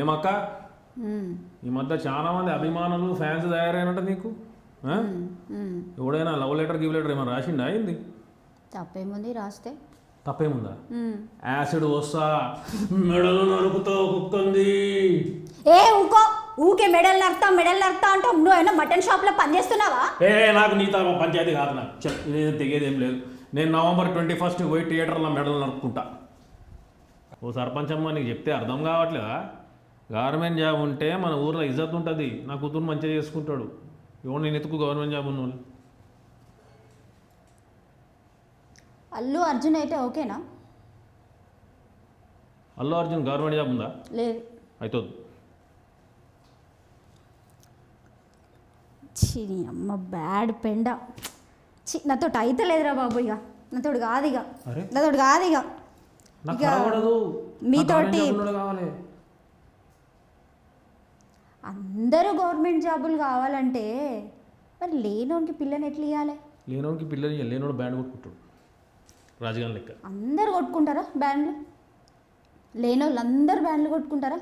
ఏమక్క ఈ మధ్య చాలా మంది అభిమానులు ఫ్యాన్స్ తయారైనట్ట నీకు ఎవడైనా లవ్ లెటర్ గివ్ లెటర్ ఏమైనా రాసిండా అయింది? తప్పేముంది రాస్తే? తప్పేముందా? యాసిడ్ వస్తా మెడలు నరుకుతో కుక్కుంది. ఏ ఊకో, ఊకే మెడల్ నరుకుతా అంటూ నువ్వు అయినా మటన్ షాప్లో పనిచేస్తున్నావా? నాకు నీతో పంచాయతీ కాదు, నాకు ఇదేం తెగేదేం లేదు. నేను November 21 పోయి థియేటర్లో మెడలు నరుక్కుంటా. ఓ సర్పంచమ్మ నీకు చెప్తే అర్థం కావట్లేదా? గవర్నమెంట్ జాబ్ ఉంటే మన ఊర్లో ఇజ్జత్ ఉంటుంది, నా కూతురు మంచిగా చేసుకుంటాడు. ఎవరు నేను ఎత్తుకు గవర్నమెంట్ జాబ్ ఉన్నోళ్ళు. అల్లు అర్జున్ అయితే ఓకేనా? అల్లు అర్జున్ గవర్నమెంట్ జాబ్ ఉందా? లేదు. అవుతుంది. చిని అమ్మ బ్యాడ్ పెండ. నాతోటి అయితే లేదురా బాబు, ఇక నాతోటి కాదు, ఇక మీతోటి అందరూ గవర్నమెంట్ జాబులు కావాలంటే మరి లేనోనికి పిల్లని ఎట్లా ఇవ్వాలి? లేనోనికి పిల్లని లేనోడు బ్యాండ్ కొట్టుకుంటాడు రాజకీయం లెక్క. అందరు కొట్టుకుంటారా బ్యాండ్లు? లేనోళ్ళు అందరు బ్యాండ్లు కొట్టుకుంటారా?